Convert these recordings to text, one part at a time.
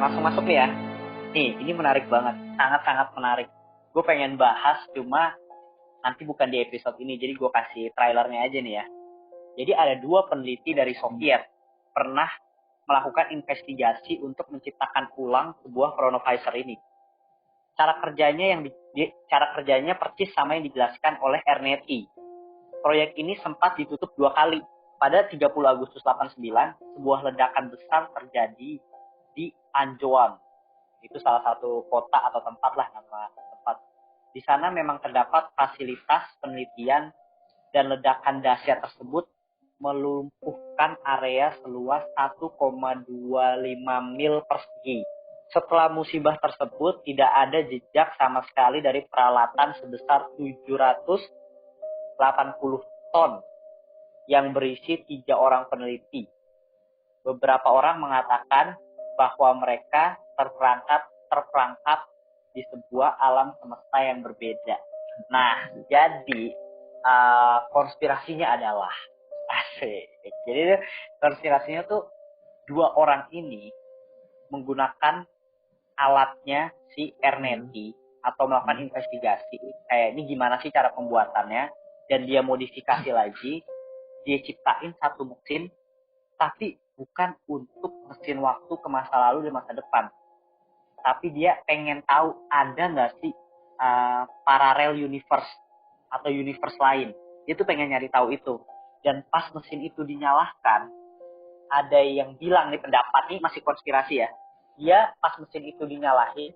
langsung masuk nih ya. Nih, ini menarik banget, sangat-sangat menarik. Gue pengen bahas, cuma nanti bukan di episode ini, jadi gue kasih trailernya aja nih ya. Jadi ada 2 peneliti dari Soviet pernah melakukan investigasi untuk menciptakan ulang sebuah chronovisor ini. Cara kerjanya persis sama yang dijelaskan oleh Ernetti. Proyek ini sempat ditutup 2 kali. Pada 30 Agustus 89, sebuah ledakan besar terjadi di Anjouan. Itu salah satu kota atau tempat lah, nama tempat. Di sana memang terdapat fasilitas penelitian dan ledakan dahsyat tersebut melumpuhkan area seluas 1,25 mil persegi. Setelah musibah tersebut, tidak ada jejak sama sekali dari peralatan sebesar 780 ton yang berisi 3 orang peneliti. Beberapa orang mengatakan bahwa mereka terperangkap di sebuah alam semesta yang berbeda. Nah, jadi konspirasinya adalah asik. Jadi konspirasinya tuh 2 orang ini menggunakan alatnya si Ernetti atau melakukan investigasi. Kayak ini gimana sih cara pembuatannya, dan dia modifikasi lagi. Dia ciptain satu mesin, tapi bukan untuk mesin waktu ke masa lalu dan masa depan. Tapi dia pengen tahu ada nggak sih parallel universe atau universe lain. Dia tuh pengen nyari tahu itu. Dan pas mesin itu dinyalakan, ada yang bilang nih, pendapat nih masih konspirasi ya. Dia pas mesin itu dinyalahin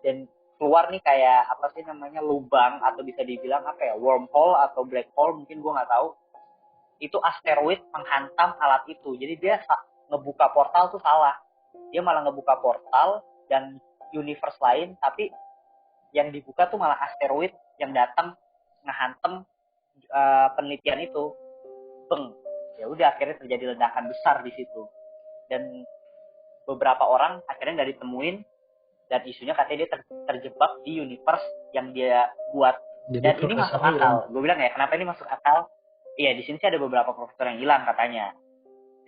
dan keluar nih kayak apa sih namanya, lubang, atau bisa dibilang apa ya, wormhole atau black hole, mungkin gue nggak tahu. Itu asteroid menghantam alat itu. Jadi dia ngebuka portal tuh salah. Dia malah ngebuka portal dan universe lain, tapi yang dibuka tuh malah asteroid yang datang ngehantem penelitian itu. Beng. Ya udah, akhirnya terjadi ledakan besar di situ. Dan beberapa orang akhirnya nggak ditemuin, dan isunya katanya dia terjebak di universe yang dia buat. Jadi dan ini masuk akal. Gue bilang ya, kenapa ini masuk akal? Iya, di sini sih ada beberapa profesor yang hilang katanya.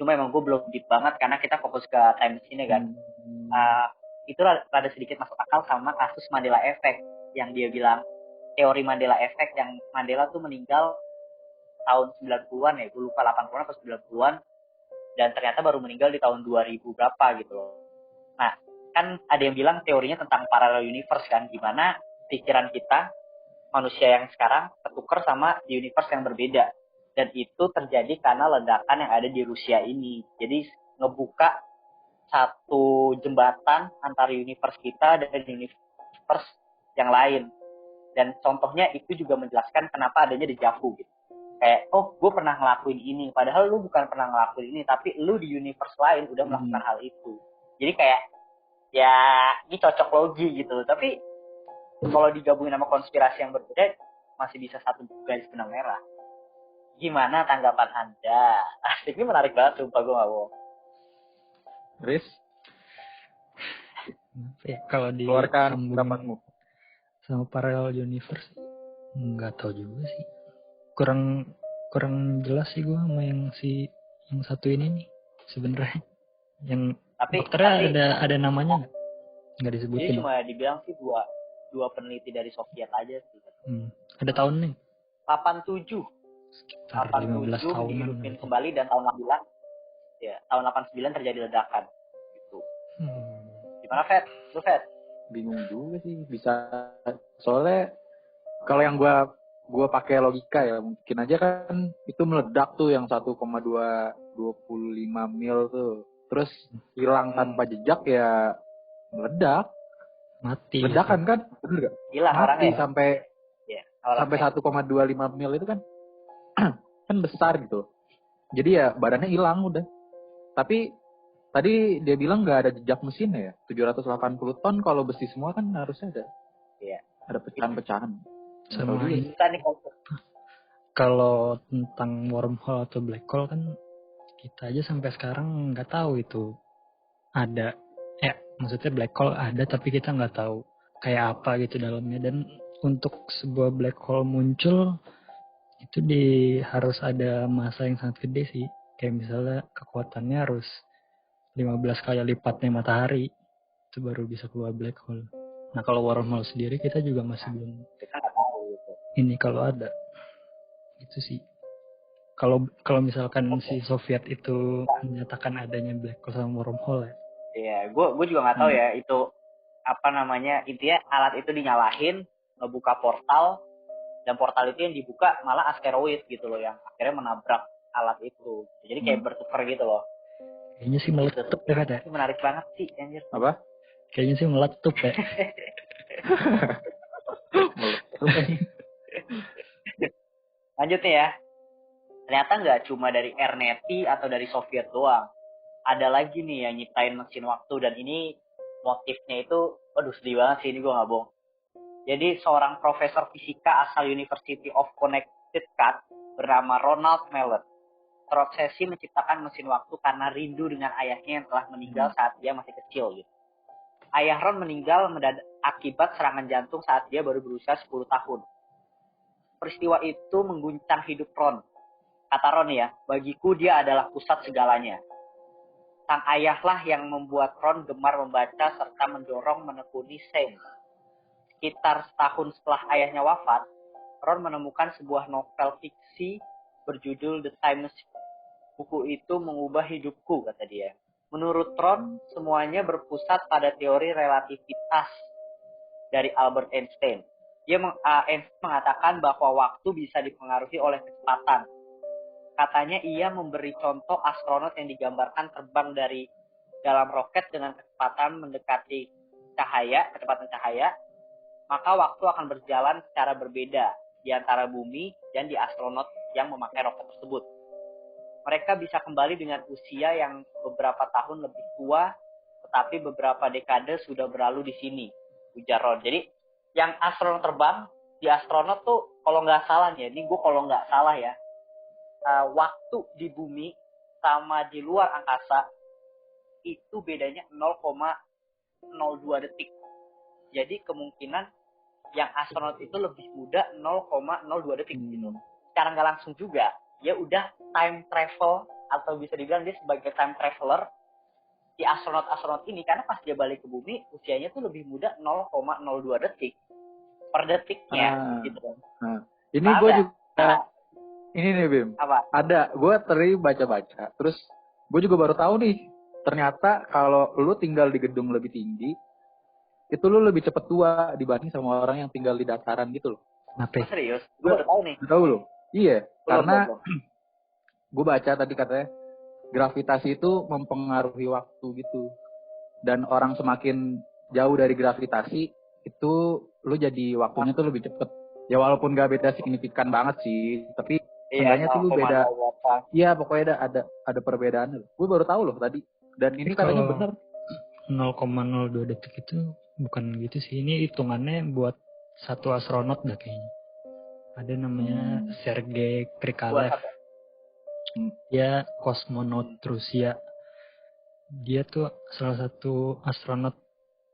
Cuma emang gue belum deep banget karena kita fokus ke time machine kan. Itu rada sedikit masuk akal sama kasus Mandela Effect yang dia bilang, teori Mandela Effect yang Mandela tuh meninggal tahun 90-an ya, gue lupa 80-an atau 90-an, dan ternyata baru meninggal di tahun 2000 berapa gitu loh. Nah, kan ada yang bilang teorinya tentang parallel universe kan, gimana pikiran kita manusia yang sekarang ketuker sama di universe yang berbeda. Dan itu terjadi karena ledakan yang ada di Rusia ini. Jadi ngebuka satu jembatan antara universe kita dan universe yang lain. Dan contohnya itu juga menjelaskan kenapa adanya deja vu gitu. Kayak, oh gue pernah ngelakuin ini, padahal lu bukan pernah ngelakuin ini, tapi lu di universe lain udah melakukan hal itu. Jadi kayak, ya ini cocok logi gitu. Tapi kalau digabungin sama konspirasi yang berbeda, masih bisa satu garis benang merah. Gimana tanggapan Anda? Asik, ini menarik banget, sumpah gue gak bohong. Riz? Ya, kalau keluarkan pendapatmu sama parallel universe, nggak tahu juga sih. Kurang jelas sih gue sama yang satu ini nih sebenarnya. Yang dokternya ada namanya nggak disebutin? Jadi cuma dibilang sih dua peneliti dari Soviet aja sih. Ada tahun nih? 87. Sekitar 15 tahunan. Dihidupin kembali, dan tahun 89 ya, tahun 89 terjadi ledakan gitu. Gimana Fed? Lu Fed? Bingung juga sih, bisa soalnya kalau yang gua pakai logika ya, mungkin aja kan itu meledak tuh yang 1,225 mil tuh, terus hilang tanpa jejak, ya meledak, mati. Ledakan kan, bener gak? Hilang mati orangnya. Sampai 1,25 mil itu kan kan besar gitu. Jadi ya badannya hilang udah. Tapi tadi dia bilang nggak ada jejak mesinnya ya. 780 ton, kalau besi semua kan harusnya ada. Iya. Ada pecahan-pecahan. Sama kalau tentang wormhole atau black hole kan kita aja sampai sekarang nggak tahu itu ada. Maksudnya black hole ada tapi kita nggak tahu kayak apa gitu dalamnya. Dan untuk sebuah black hole muncul itu harus ada massa yang sangat gede sih. Kayak misalnya kekuatannya harus 15 kali lipatnya matahari. itu baru bisa keluar black hole. Nah kalau wormhole sendiri kita juga masih belum. Kita nggak tahu gitu. Ini kalau ada, itu sih. Kalau misalkan si Soviet itu menyatakan adanya black hole sama wormhole ya. Iya, gue juga nggak tahu ya itu apa namanya, intinya alat itu dinyalahin, ngebuka portal, dan portal itu yang dibuka malah asteroid gitu loh yang akhirnya menabrak alat itu. Jadi kayak bertukar gitu loh. Kayaknya sih meletup ya kan ya. Itu menarik banget sih anjir. Apa? Kayaknya sih meletup ya. Lanjut nih ya. Ternyata nggak cuma dari Ernesti atau dari Soviet doang. Ada lagi nih yang nyiptain mesin waktu, dan ini motifnya itu, aduh sedih banget sih, ini gue nggak bohong. Jadi seorang profesor fisika asal University of Connecticut bernama Ronald Mellon terobsesi menciptakan mesin waktu karena rindu dengan ayahnya yang telah meninggal saat dia masih kecil gitu. Ayah Ron meninggal akibat serangan jantung saat dia baru berusia 10 tahun. Peristiwa itu mengguncang hidup Ron. Kata Ron ya, bagiku dia adalah pusat segalanya. Sang ayahlah yang membuat Ron gemar membaca serta mendorong menekuni sains. Sekitar setahun setelah ayahnya wafat, Ron menemukan sebuah novel fiksi berjudul The Time Machine. Buku itu mengubah hidupku, kata dia. Menurut Ron, semuanya berpusat pada teori relativitas dari Albert Einstein. Einstein mengatakan bahwa waktu bisa dipengaruhi oleh kecepatan. Katanya ia memberi contoh astronot yang digambarkan terbang dari dalam roket dengan kecepatan mendekati kecepatan cahaya, maka waktu akan berjalan secara berbeda di antara bumi dan di astronot yang memakai roket tersebut. Mereka bisa kembali dengan usia yang beberapa tahun lebih tua, tetapi beberapa dekade sudah berlalu di sini, ujar Ron. Jadi, yang astronot terbang, di astronot tuh, kalau nggak salah ya, ini gue kalau nggak salah ya, waktu di bumi sama di luar angkasa, itu bedanya 0,02 detik. Jadi, kemungkinan yang astronot itu lebih muda 0,02 detik gitu. Secara nggak langsung juga, dia udah time travel, atau bisa dibilang dia sebagai time traveler di astronot ini, karena pas dia balik ke bumi usianya tuh lebih muda 0,02 detik per detiknya gitu kan. Ini gue juga ini nih Bim. Apa? Ada, gue tadi baca-baca, terus gue juga baru tahu nih, ternyata kalau lu tinggal di gedung lebih tinggi, itu lu lebih cepet tua dibanding sama orang yang tinggal di dataran gitu loh. Kenapa? Serius? Gue baru tahu nih. Tahu lo? Iya, karena gue baca tadi katanya gravitasi itu mempengaruhi waktu gitu. Dan orang semakin jauh dari gravitasi, itu lu jadi waktunya tuh lebih cepet. Ya walaupun gak beda signifikan banget sih, tapi seenggaknya tuh lu beda. Iya, pokoknya ada perbedaan. Gue baru tahu loh tadi. Dan ini katanya benar. 0,02 detik itu bukan gitu sih. Ini hitungannya buat satu astronot dah kayaknya. Ada namanya Sergei Krikalev. Dia kosmonaut Rusia. Dia tuh salah satu astronot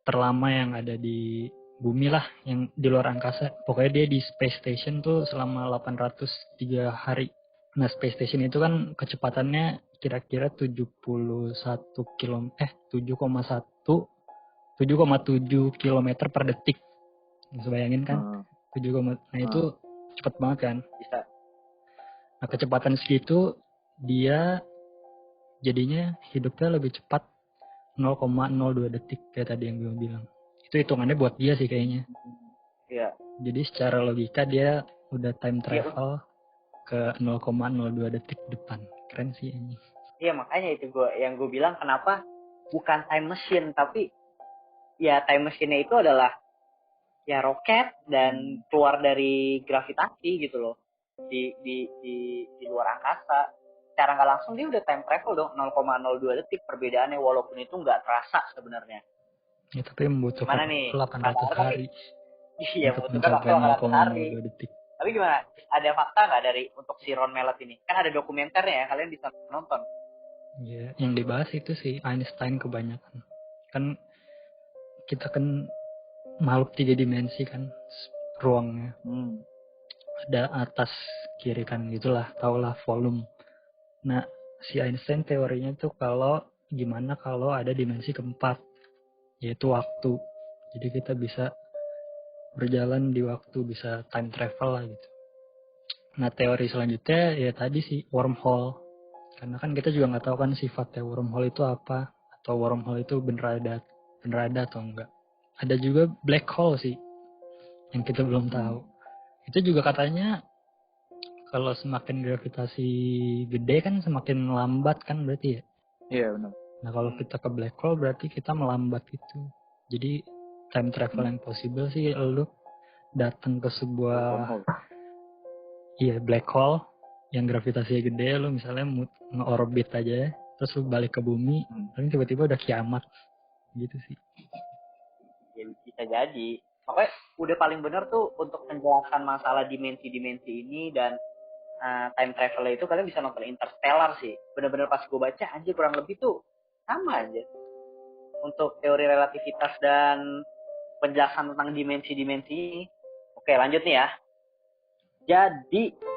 terlama yang ada di bumi lah, yang di luar angkasa. Pokoknya dia di Space Station tuh selama 803 hari. Nah, Space Station itu kan kecepatannya kira-kira 7,7 km per detik. Bisa bayangin kan? 7, nah itu cepet banget kan? Bisa. Nah, kecepatan segitu dia jadinya hidupnya lebih cepat 0,02 detik kayak tadi yang gue bilang. Itu hitungannya buat dia sih kayaknya. Iya. Jadi secara logika dia udah time travel ke 0,02 detik depan. Keren sih ini. Iya, makanya itu yang gue bilang kenapa bukan time machine, tapi ya time machine-nya itu adalah ya roket dan keluar dari gravitasi gitu loh, di luar angkasa. Secara nggak langsung dia udah time travel dong, 0,02 detik perbedaannya, walaupun itu nggak terasa sebenarnya. Ya tapi membutuhkan 800 hari. Iya, membutuhkan 800 hari. Detik. Tapi gimana? Ada fakta nggak dari untuk si Ron Mellon ini? Kan ada dokumenternya ya, kalian bisa nonton. Iya, yang dibahas itu sih Einstein kebanyakan. Kan kita kan makhluk 3 dimensi kan ruangnya. Ada atas kiri kan gitulah, taulah volume. Nah, si Einstein teorinya tuh gimana kalau ada dimensi keempat, yaitu waktu. Jadi kita bisa berjalan di waktu, bisa time travel lah gitu. Nah teori selanjutnya ya tadi sih wormhole. Karena kan kita juga nggak tahu kan sifatnya wormhole itu apa, atau wormhole itu bener ada atau enggak. Ada juga black hole sih yang kita belum tahu. Itu juga katanya kalau semakin gravitasi gede kan semakin lambat kan berarti ya. Iya benar. Nah kalau kita ke black hole berarti kita melambat itu. Jadi time travel yang possible sih lu datang ke sebuah black hole yang gravitasinya gede, lu misalnya nge-orbit aja terus lu balik ke bumi, paling tiba-tiba udah kiamat gitu sih. Ya bisa jadi. Makanya udah paling benar tuh untuk penjelasan masalah dimensi-dimensi ini dan time travel itu kalian bisa nonton Interstellar sih. Bener-bener pas gue baca anjir kurang lebih tuh sama aja. Untuk teori relativitas dan penjelasan tentang dimensi-dimensi ini. Oke lanjut nih ya. Jadi